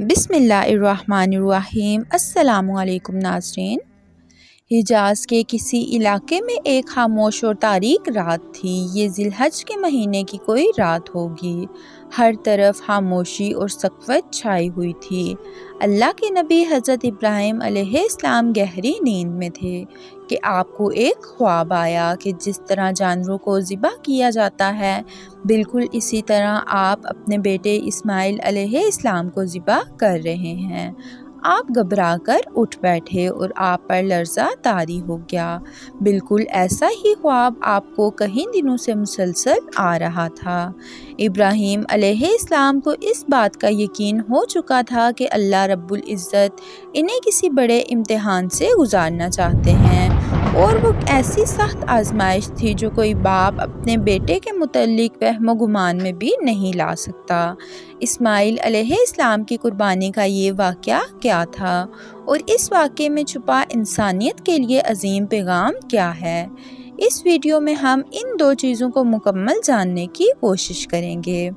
بسم اللہ الرحمن الرحیم۔ السلام علیکم ناظرین۔ حجاز کے کسی علاقے میں ایک خاموش اور تاریک رات تھی۔ یہ ذی الحج کے مہینے کی کوئی رات ہوگی۔ ہر طرف خاموشی اور سکوت چھائی ہوئی تھی۔ اللہ کے نبی حضرت ابراہیم علیہ السلام گہری نیند میں تھے کہ آپ کو ایک خواب آیا کہ جس طرح جانوروں کو ذبح کیا جاتا ہے، بالکل اسی طرح آپ اپنے بیٹے اسماعیل علیہ السلام کو ذبح کر رہے ہیں۔ آپ گھبرا کر اٹھ بیٹھے اور آپ پر لرزہ طاری ہو گیا۔ بالکل ایسا ہی خواب آپ کو کئی دنوں سے مسلسل آ رہا تھا۔ ابراہیم علیہ السلام کو اس بات کا یقین ہو چکا تھا کہ اللہ رب العزت انہیں کسی بڑے امتحان سے گزارنا چاہتے ہیں، اور وہ ایسی سخت آزمائش تھی جو کوئی باپ اپنے بیٹے کے متعلق وہم و گمان میں بھی نہیں لا سکتا۔ اسماعیل علیہ السلام کی قربانی کا یہ واقعہ کیا تھا، اور اس واقعے میں چھپا انسانیت کے لیے عظیم پیغام کیا ہے؟ اس ویڈیو میں ہم ان دو چیزوں کو مکمل جاننے کی کوشش کریں گے۔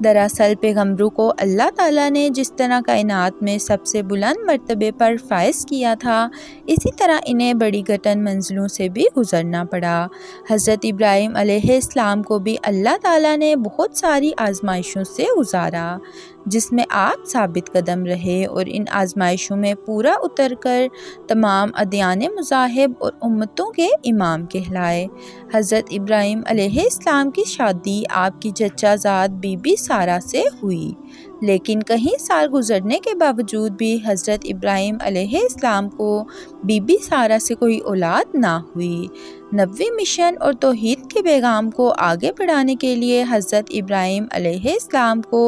دراصل پیغمبروں کو اللہ تعالیٰ نے جس طرح کائنات میں سب سے بلند مرتبے پر فائز کیا تھا، اسی طرح انہیں بڑی گھٹن منزلوں سے بھی گزرنا پڑا۔ حضرت ابراہیم علیہ السلام کو بھی اللہ تعالیٰ نے بہت ساری آزمائشوں سے گزارا، جس میں آپ ثابت قدم رہے اور ان آزمائشوں میں پورا اتر کر تمام ادیان مذاہب اور امتوں کے امام کہلائے۔ حضرت ابراہیم علیہ السلام کی شادی آپ کی چچا زاد بی بی سارہ سے ہوئی، لیکن کئی سال گزرنے کے باوجود بھی حضرت ابراہیم علیہ السلام کو بی بی سارہ سے کوئی اولاد نہ ہوئی۔ نبوی مشن اور توحید کے پیغام کو آگے بڑھانے کے لیے حضرت ابراہیم علیہ السلام کو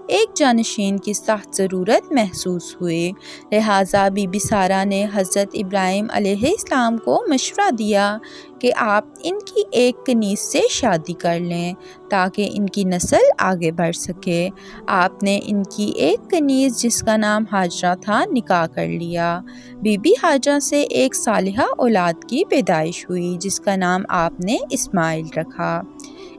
ایک جانشین کی سخت ضرورت محسوس ہوئی، لہٰذا بی بی سارہ نے حضرت ابراہیم علیہ السلام کو مشورہ دیا کہ آپ ان کی ایک کنیز سے شادی کر لیں تاکہ ان کی نسل آگے بڑھ سکے۔ آپ نے ان کی ایک کنیز جس کا نام ہاجرہ تھا نکاح کر لیا۔ بی بی ہاجرہ سے ایک صالحہ اولاد کی پیدائش ہوئی جس کا نام آپ نے اسماعیل رکھا۔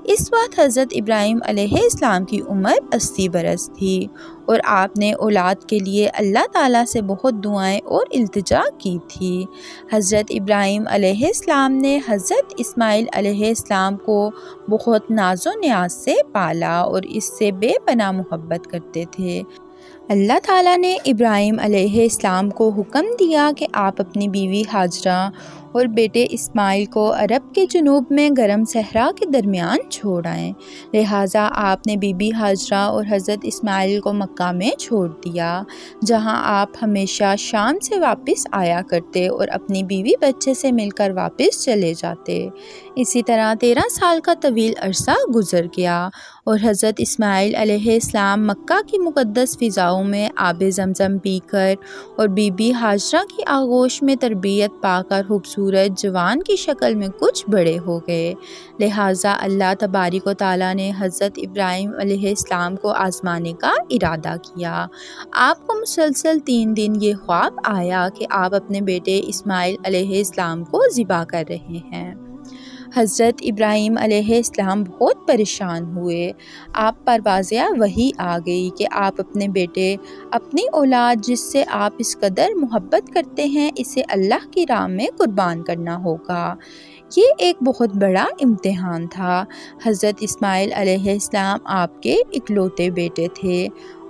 اس وقت حضرت ابراہیم علیہ السلام کی عمر 80 برس تھی، اور آپ نے اولاد کے لیے اللہ تعالیٰ سے بہت دعائیں اور التجا کی تھی۔ حضرت ابراہیم علیہ السلام نے حضرت اسماعیل علیہ السلام کو بہت ناز و نیاز سے پالا اور اس سے بے پناہ محبت کرتے تھے۔ اللہ تعالیٰ نے ابراہیم علیہ السلام کو حکم دیا کہ آپ اپنی بیوی ہاجرہ اور بیٹے اسماعیل کو عرب کے جنوب میں گرم صحرا کے درمیان چھوڑ آئیں، لہٰذا آپ نے بی بی ہاجرہ اور حضرت اسماعیل کو مکہ میں چھوڑ دیا، جہاں آپ ہمیشہ شام سے واپس آیا کرتے اور اپنی بیوی بچے سے مل کر واپس چلے جاتے۔ اسی طرح 13 سال کا طویل عرصہ گزر گیا، اور حضرت اسماعیل علیہ السلام مکہ کی مقدس فضاؤں میں آب زمزم پی کر اور بی بی ہاجرہ کی آغوش میں تربیت پا کر خوبصورت جوان کی شکل میں کچھ بڑے ہو گئے، لہٰذا اللہ تبارک و تعالیٰ نے حضرت ابراہیم علیہ السلام کو آزمانے کا ارادہ کیا۔ آپ کو مسلسل 3 دن یہ خواب آیا کہ آپ اپنے بیٹے اسماعیل علیہ السلام کو ذبح کر رہے ہیں۔ حضرت ابراہیم علیہ السلام بہت پریشان ہوئے۔ آپ پر واضح وحی آ گئی کہ آپ اپنے بیٹے، اپنی اولاد جس سے آپ اس قدر محبت کرتے ہیں، اسے اللہ کی راہ میں قربان کرنا ہوگا۔ یہ ایک بہت بڑا امتحان تھا۔ حضرت اسماعیل علیہ السلام آپ کے اکلوتے بیٹے تھے،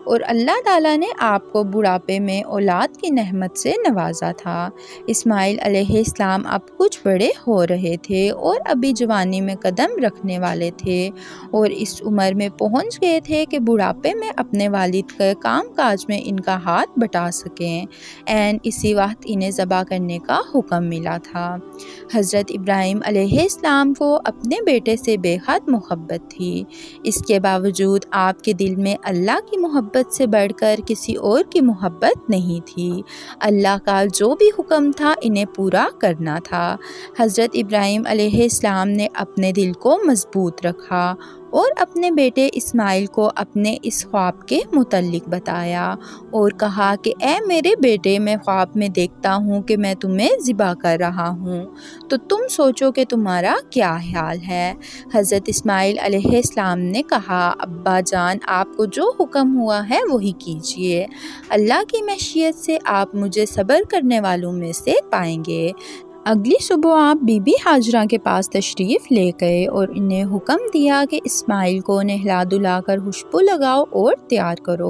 اور اللہ تعالیٰ نے آپ کو بڑھاپے میں اولاد کی نعمت سے نوازا تھا۔ اسماعیل علیہ السلام اب کچھ بڑے ہو رہے تھے اور ابھی جوانی میں قدم رکھنے والے تھے، اور اس عمر میں پہنچ گئے تھے کہ بڑھاپے میں اپنے والد کے کام کاج میں ان کا ہاتھ بٹا سکیں۔ عین اسی وقت انہیں ذبح کرنے کا حکم ملا تھا۔ حضرت ابراہیم علیہ السلام کو اپنے بیٹے سے بے حد محبت تھی، اس کے باوجود آپ کے دل میں اللہ کی محبت سے بڑھ کر کسی اور کی محبت نہیں تھی۔ اللہ کا جو بھی حکم تھا انہیں پورا کرنا تھا۔ حضرت ابراہیم علیہ السلام نے اپنے دل کو مضبوط رکھا اور اپنے بیٹے اسماعیل کو اپنے اس خواب کے متعلق بتایا اور کہا کہ اے میرے بیٹے، میں خواب میں دیکھتا ہوں کہ میں تمہیں ذبح کر رہا ہوں، تو تم سوچو کہ تمہارا کیا خیال ہے؟ حضرت اسماعیل علیہ السلام نے کہا، ابا جان، آپ کو جو حکم ہوا ہے وہی کیجیے، اللہ کی مشیت سے آپ مجھے صبر کرنے والوں میں سے پائیں گے۔ اگلی صبح آپ بی بی ہاجرہ کے پاس تشریف لے گئے اور انہیں حکم دیا کہ اسماعیل کو نہلا دھلا کر خوشبو لگاؤ اور تیار کرو۔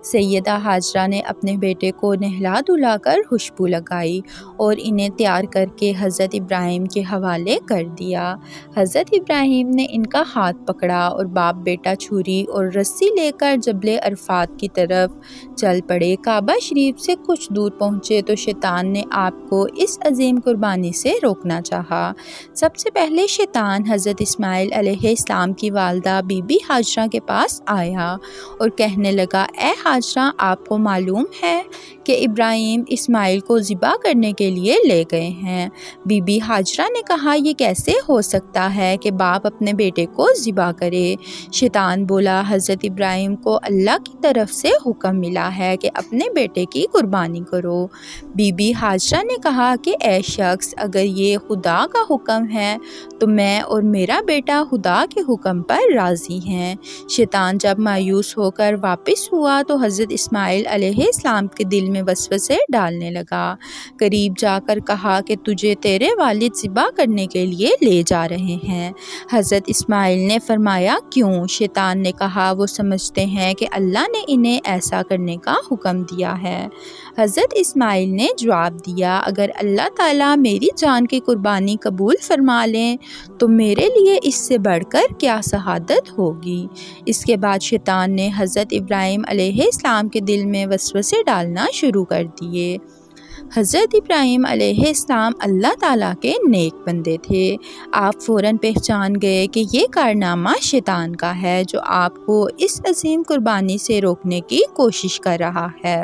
سیدہ ہاجرہ نے اپنے بیٹے کو نہلا دھلا کر خوشبو لگائی اور انہیں تیار کر کے حضرت ابراہیم کے حوالے کر دیا۔ حضرت ابراہیم نے ان کا ہاتھ پکڑا اور باپ بیٹا چھری اور رسی لے کر جبل عرفات کی طرف چل پڑے۔ کعبہ شریف سے کچھ دور پہنچے تو شیطان نے آپ کو اس عظیم قربانی سے روکنا چاہا۔ سب سے پہلے شیطان حضرت اسماعیل علیہ السلام کی والدہ بی بی ہاجرہ کے پاس آیا اور کہنے لگا، اے ہاجرہ، آپ کو معلوم ہے کہ ابراہیم اسماعیل کو ذبح کرنے کے لیے لے گئے ہیں۔ بی بی ہاجرہ نے کہا، یہ کیسے ہو سکتا ہے کہ باپ اپنے بیٹے کو ذبح کرے؟ شیطان بولا، حضرت ابراہیم کو اللہ کی طرف سے حکم ملا ہے کہ اپنے بیٹے کی قربانی کرو۔ بی بی ہاجرہ نے کہا کہ اے شخص، اگر یہ خدا کا حکم ہے تو میں اور میرا بیٹا خدا کے حکم پر راضی ہیں۔ شیطان جب مایوس ہو کر واپس ہوا تو حضرت اسماعیل علیہ السلام کے دل میں وسوسے ڈالنے لگا۔ قریب جا کر کہا کہ تجھے تیرے والد ذبح کرنے کے لیے لے جا رہے ہیں۔ حضرت اسماعیل نے فرمایا، کیوں؟ شیطان نے کہا، وہ سمجھتے ہیں کہ اللہ نے انہیں ایسا کرنے کا حکم دیا ہے۔ حضرت اسماعیل نے جواب دیا، اگر اللہ تعالیٰ میری جان کی قربانی قبول فرما لیں تو میرے لیے اس سے بڑھ کر کیا سعادت ہوگی۔ اس کے بعد شیطان نے حضرت ابراہیم علیہ السلام کے دل میں وسوسے ڈالنا شروع کر دیے۔ حضرت ابراہیم علیہ السلام اللہ تعالیٰ کے نیک بندے تھے۔ آپ فوراً پہچان گئے کہ یہ کارنامہ شیطان کا ہے جو آپ کو اس عظیم قربانی سے روکنے کی کوشش کر رہا ہے۔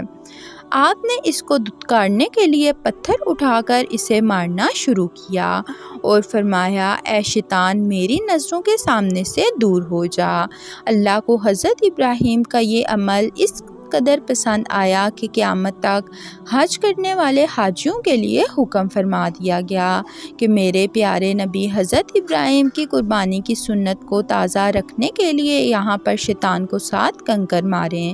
آپ نے اس کو دھتکارنے کے لیے پتھر اٹھا کر اسے مارنا شروع کیا اور فرمایا، اے شیطان، میری نظروں کے سامنے سے دور ہو جا۔ اللہ کو حضرت ابراہیم کا یہ عمل اس قدر پسند آیا کہ قیامت تک حج کرنے والے حاجیوں کے لیے حکم فرما دیا گیا کہ میرے پیارے نبی حضرت ابراہیم کی قربانی کی سنت کو تازہ رکھنے کے لیے یہاں پر شیطان کو 7 کنکر ماریں۔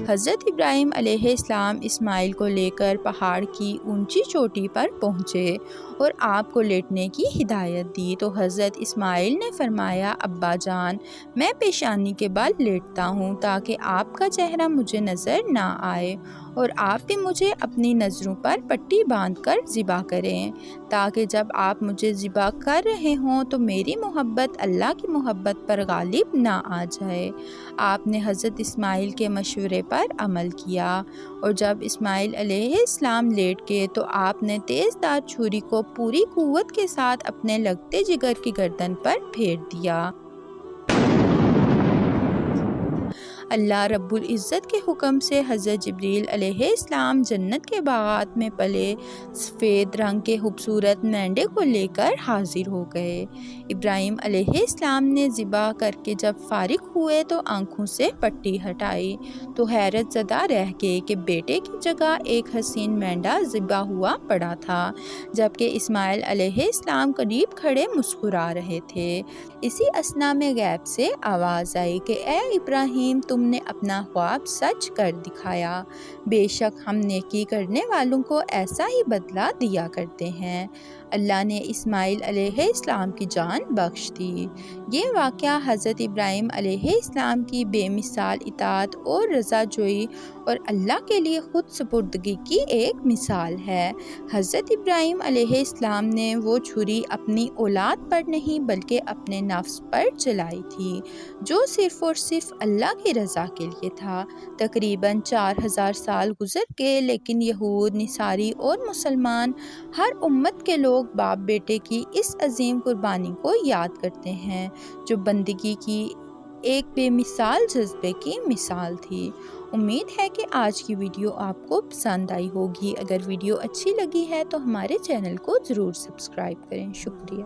حضرت ابراہیم علیہ السلام اسماعیل کو لے کر پہاڑ کی اونچی چوٹی پر پہنچے اور آپ کو لیٹنے کی ہدایت دی تو حضرت اسماعیل نے فرمایا، ابا جان، میں پیشانی کے بل لیٹتا ہوں تاکہ آپ کا چہرہ مجھے نظر نہ آئے اور آپ بھی مجھے اپنی نظروں پر پٹی باندھ کر ذبح کریں تاکہ جب آپ مجھے ذبح کر رہے ہوں تو میری محبت اللہ کی محبت پر غالب نہ آ جائے۔ آپ نے حضرت اسماعیل کے مشورے پر عمل کیا اور جب اسماعیل علیہ السلام لیٹ گئے تو آپ نے تیز دار چھری کو پوری قوت کے ساتھ اپنے لگتے جگر کی گردن پر پھیر دیا۔ اللہ رب العزت کے حکم سے حضرت جبریل علیہ السلام جنت کے باغات میں پلے سفید رنگ کے خوبصورت مینڈے کو لے کر حاضر ہو گئے۔ ابراہیم علیہ السلام نے ذبح کر کے جب فارغ ہوئے تو آنکھوں سے پٹی ہٹائی تو حیرت زدہ رہ گئے کہ بیٹے کی جگہ ایک حسین مینڈا ذبح ہوا پڑا تھا، جبکہ اسماعیل علیہ السلام قریب کھڑے مسکرا رہے تھے۔ اسی اثنا میں غیب سے آواز آئی کہ اے ابراہیم، تم نے اپنا خواب سچ کر دکھایا، بے شک ہم نیکی کرنے والوں کو ایسا ہی بدلہ دیا کرتے ہیں۔ اللہ نے اسماعیل علیہ السلام کی جان بخش دی۔ یہ واقعہ حضرت ابراہیم علیہ السلام کی بے مثال اطاعت اور رضا جوئی اور اللہ کے لیے خود سپردگی کی ایک مثال ہے۔ حضرت ابراہیم علیہ السلام نے وہ چھری اپنی اولاد پر نہیں بلکہ اپنے نفس پر چلائی تھی، جو صرف اور صرف اللہ کی رضا کے لیے تھا۔ تقریباً 4000 سال گزر گئے لیکن یہود، نصاری اور مسلمان ہر امت کے لوگ باپ بیٹے کی اس عظیم قربانی کو یاد کرتے ہیں جو بندگی کی ایک بے مثال جذبے کی مثال تھی۔ امید ہے کہ آج کی ویڈیو آپ کو پسند آئی ہوگی۔ اگر ویڈیو اچھی لگی ہے تو ہمارے چینل کو ضرور سبسکرائب کریں۔ شکریہ۔